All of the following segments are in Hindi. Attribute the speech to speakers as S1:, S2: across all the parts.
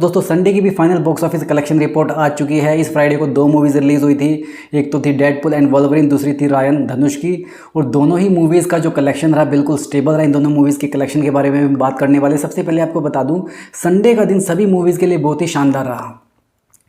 S1: दोस्तों संडे की भी final box office collection report आ चुकी है। इस फ्राइडे को दो मूवीज़ रिलीज़ हुई थी। एक तो थी डेडपुल एंड वोल्वरिन, दूसरी थी रायन धनुष की। और दोनों ही मूवीज़ का जो कलेक्शन रहा बिल्कुल स्टेबल रहा। इन दोनों मूवीज़ के कलेक्शन के बारे में भी बात करने वाले। सबसे पहले आपको बता दूं, संडे का दिन सभी मूवीज़ के लिए बहुत ही शानदार रहा।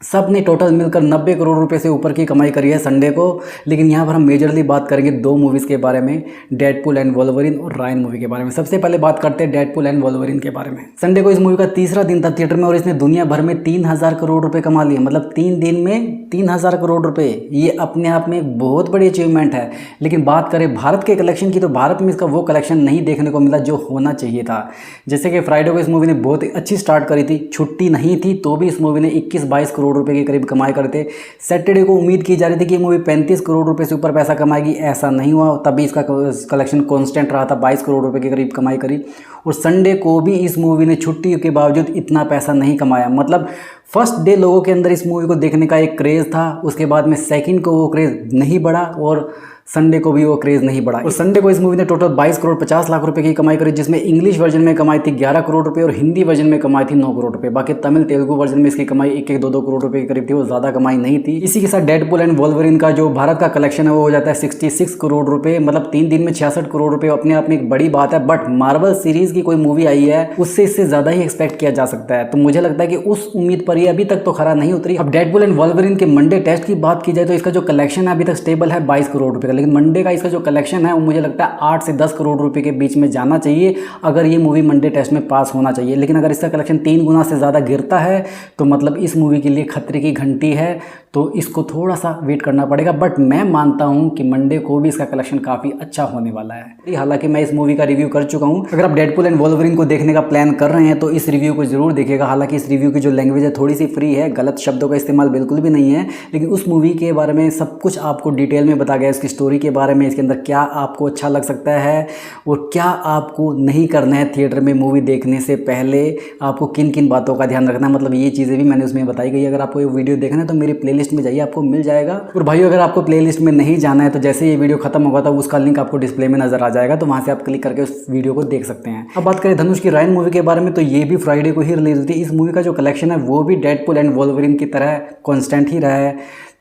S1: सब ने टोटल मिलकर 90 करोड़ रुपए से ऊपर की कमाई करी है संडे को। लेकिन यहाँ पर हम मेजरली बात करेंगे दो मूवीज़ के बारे में, डेडपुल एंड वोल्वरिन और रायन मूवी के बारे में। सबसे पहले बात करते हैं डेडपुल एंड वोल्वरिन के बारे में। संडे को इस मूवी का तीसरा दिन था थिएटर में और इसने दुनिया भर में 3000 करोड़ रुपए कमा लिए। मतलब 3 दिन में 3000 करोड़ रुपए, ये अपने आप में एक बहुत बड़ी अचीवमेंट है। लेकिन बात करें भारत के कलेक्शन की, तो भारत में इसका वो कलेक्शन नहीं देखने को मिला जो होना चाहिए था। जैसे कि फ्राइडे को इस मूवी ने बहुत अच्छी स्टार्ट करी थी, छुट्टी नहीं थी तो भी इस मूवी ने 21-22 करोड़ रुपए के करीब कमाई करते। सैटरडे को उम्मीद की जा रही थी कि ये मूवी 35 करोड़ रुपए से ऊपर पैसा कमाएगी, ऐसा नहीं हुआ। तभी इसका कलेक्शन कांस्टेंट रहा था, 22 करोड़ रुपए के करीब कमाई करी। और संडे को भी इस मूवी ने छुट्टी के बावजूद इतना पैसा नहीं कमाया। मतलब फर्स्ट डे लोगों के अंदर इस मूवी को देखने का एक क्रेज़ था, उसके बाद में सेकंड को वो क्रेज़ नहीं बढ़ा और संडे को भी वो क्रेज़ नहीं बढ़ा। और संडे को इस मूवी ने टोटल 22 करोड़ 50 लाख रुपए की कमाई करी, जिसमें इंग्लिश वर्जन में कमाई थी 11 करोड़ रुपए और हिंदी वर्जन में कमाई थी 9 करोड़ रुपए। बाकी तमिल तेलुगु वर्जन में इसकी कमाई 1-2 करोड़ रुपए के करीब थी, वो ज़्यादा कमाई नहीं थी। इसी के साथ डेडपुल एंड वोल्वरिन का जो भारत का कलेक्शन है वो हो जाता है 66 करोड़ रुपए। मतलब 3 दिन में 66 करोड़ रुपए अपने आप में एक बड़ी बात है। बट मार्वल सीरीज की कोई मूवी आई है उससे इससे ज़्यादा ही एक्सपेक्ट किया जा सकता है। तो मुझे लगता है कि उस उम्मीद पर ये अभी तक तो खरा नहीं उतरी। अब डेडपुल एंड वोल्वरिन के मंडे टेस्ट की बात की जाए तो इसका जो कलेक्शन है अभी तक स्टेबल है 22 करोड़ रुपए का। लेकिन मंडे का इसका जो कलेक्शन है वो मुझे लगता है 8 से 10 करोड़ रुपए के बीच में जाना चाहिए अगर ये मूवी मंडे टेस्ट में पास होना चाहिए। लेकिन अगर इसका कलेक्शन 3 गुना से ज़्यादा गिरता है तो मतलब इस मूवी के लिए खतरे की घंटी है, तो इसको थोड़ा सा वेट करना पड़ेगा। बट मैं मानता हूं कि मंडे को भी इसका कलेक्शन काफ़ी अच्छा होने वाला है। हालांकि मैं इस मूवी का रिव्यू कर चुका हूं। अगर आप डेडपुल एंड वोल्वरिन को देखने का प्लान कर रहे हैं तो इस रिव्यू को जरूर देखिएगा। हालांकि इस रिव्यू की जो लैंग्वेज है थोड़ी सी फ्री है, गलत शब्दों का इस्तेमाल बिल्कुल भी नहीं है। लेकिन उस मूवी के बारे में सब कुछ आपको डिटेल में बताया गया, इसकी स्टोरी के बारे में, इसके अंदर क्या आपको अच्छा लग सकता है और क्या आपको नहीं करना है थिएटर में मूवी देखने से पहले, आपको किन किन बातों का ध्यान रखना है। मतलब ये चीज़ें भी मैंने उसमें बताई गई। अगर आपको ये वीडियो देखना है तो मेरी प्लेलिस्ट में जाइए, आपको मिल जाएगा। और भाइयों अगर आपको प्लेलिस्ट में नहीं जाना है तो जैसे ये वीडियो खत्म होगा तो उसका लिंक आपको डिस्प्ले में नजर आ जाएगा, तो वहाँ से आप क्लिक करके उस वीडियो को देख सकते हैं। अब बात करें धनुष की रायन मूवी के बारे में, तो ये भी फ्राइडे को ही रिलीज हुई थी। इस मूवी का जो कलेक्शन है वो भी डेडपुल एंड वोल्वरिन की तरह कॉन्स्टेंट ही रहा है।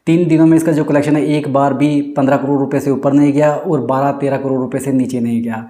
S1: 3 दिनों में इसका जो कलेक्शन है एक बार भी 15 करोड़ रुपए से ऊपर नहीं गया और 12-13 करोड़ रुपए से नीचे नहीं गया।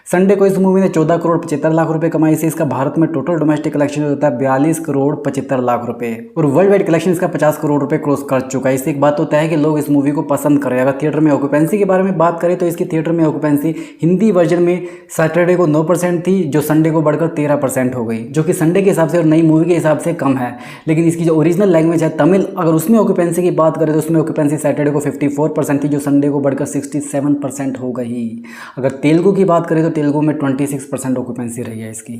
S1: संडे को इस मूवी ने 14 करोड़ 75 लाख रुपए कमाई से इसका भारत में टोटल डोमेस्टिक कलेक्शन होता है 42 करोड़ 75 लाख रुपए और वर्ल्ड वाइड कलेक्शन इसका 50 करोड़ रुपए क्रॉस कर चुका है। इससे एक बात होता है कि लोग इस मूवी को पसंद करें। अगर थिएटर में ऑक्यूपेंसी के बारे में बात करें तो इसकी थिएटर में ऑक्यूपेंसी हिंदी वर्जन में सैटरडे को 9% थी, जो संडे को बढ़कर 13% हो गई, जो कि संडे के हिसाब से और नई मूवी के हिसाब से कम है। लेकिन इसकी जो ओरिजिनल लैंग्वेज है तमिल, अगर उसमें ऑक्यूपेंसी की बात करें तो उसमें ऑक्यूपेंसी सैटरडे को 54% थी, जो संडे को बढ़कर 67% हो गई। अगर तेलुगु की बात करें तो तेलुगु में 26% ऑक्यूपेंसी रही है इसकी।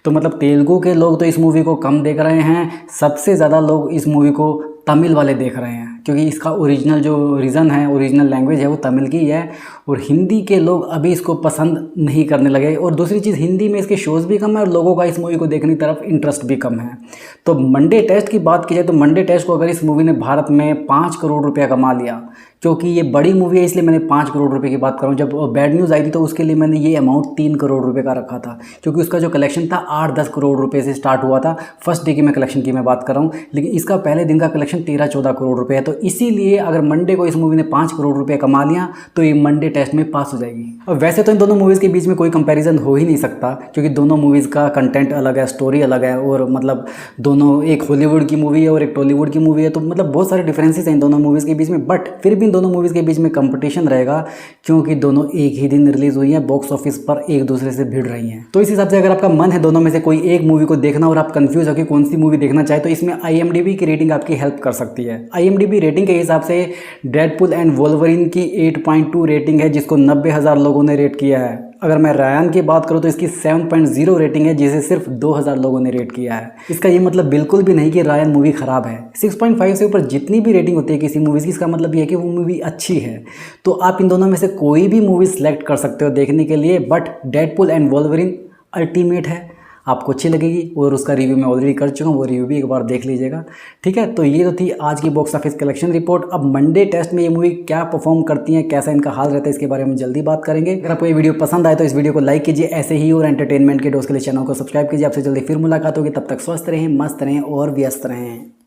S1: तो मतलब तेलुगु के लोग तो इस मूवी को कम देख रहे हैं, सबसे ज़्यादा लोग इस मूवी को तमिल वाले देख रहे हैं, क्योंकि इसका ओरिजिनल जो रीज़न है, ओरिजिनल लैंग्वेज है वो तमिल की है। और हिंदी के लोग अभी इसको पसंद नहीं करने लगे। और दूसरी चीज़, हिंदी में इसके शोज़ भी कम है और लोगों का इस मूवी को देखने की तरफ इंटरेस्ट भी कम है। तो मंडे टेस्ट की बात की जाए तो मंडे टेस्ट को अगर इस मूवी ने भारत में 5 करोड़ रुपया कमा लिया, क्योंकि ये बड़ी मूवी है इसलिए मैंने 5 करोड़ रुपए की बात कर रहा हूँ। जब बैड न्यूज़ आई थी तो उसके लिए मैंने ये अमाउंट 3 करोड़ रुपए का रखा था, क्योंकि उसका जो कलेक्शन था 8-10 करोड़ रुपए से स्टार्ट हुआ था। फर्स्ट डे की मैं कलेक्शन की मैं बात कर रहा हूँ, लेकिन इसका पहले दिन का कलेक्शन 13-14 करोड़ रुपए है। तो इसीलिए अगर मंडे को इस मूवी ने 5 करोड़ रुपये कमा लिया तो ये मंडे टेस्ट में पास हो जाएगी। अब वैसे तो इन दोनों मूवीज़ के बीच में कोई कंपैरिजन हो ही नहीं सकता, क्योंकि दोनों मूवीज़ का कंटेंट अलग है, स्टोरी अलग है और मतलब दोनों, एक हॉलीवुड की मूवी है और एक टॉलीवुड की मूवी है। तो मतलब बहुत सारे डिफरेंसेस हैं इन दोनों मूवीज़ के बीच में। बट फिर भी इन दोनों मूवीज़ के बीच में कंपटीशन रहेगा, क्योंकि दोनों एक ही दिन रिलीज हुई है, बॉक्स ऑफिस पर एक दूसरे से भिड़ रही हैं। तो इस हिसाब से अगर आपका मन है दोनों में से कोई एक मूवी को देखना और आप कंफ्यूज हो कि कौन सी मूवी देखना चाहे, तो इसमें IMDb की रेटिंग आपकी हेल्प कर सकती है। IMDb रेटिंग के हिसाब से डेडपुल एंड वोल्वरिन की 8.2 रेटिंग है, जिसको 90,000 लोगों ने रेट किया है। अगर मैं रायन की बात करूं तो इसकी 7.0 रेटिंग है, जिसे सिर्फ 2000 लोगों ने रेट किया है। इसका ये मतलब बिल्कुल भी नहीं कि रायन मूवी खराब है। 6.5 से ऊपर जितनी भी रेटिंग होती है किसी मूवीज़ की, इसका मतलब ये है कि वो मूवी अच्छी है। तो आप इन दोनों में से कोई भी मूवी सिलेक्ट कर सकते हो देखने के लिए। But Deadpool and Wolverine ultimate है, आपको अच्छी लगेगी और उसका रिव्यू मैं ऑलरेडी कर चुका हूँ, वो रिव्यू भी एक बार देख लीजिएगा। ठीक है, तो ये तो थी आज की बॉक्स ऑफिस कलेक्शन रिपोर्ट। अब मंडे टेस्ट में ये मूवी क्या परफॉर्म करती है, कैसा इनका हाल रहता है, इसके बारे में जल्दी बात करेंगे। अगर आपको ये वीडियो पसंद आए तो इस वीडियो को लाइक कीजिए, ऐसे ही और एंटरटेनमेंट के डोज के लिए चैनल को सब्सक्राइब कीजिए। आपसे जल्दी फिर मुलाकात होगी, तब तक स्वस्थ रहें, मस्त रहें और व्यस्त रहें।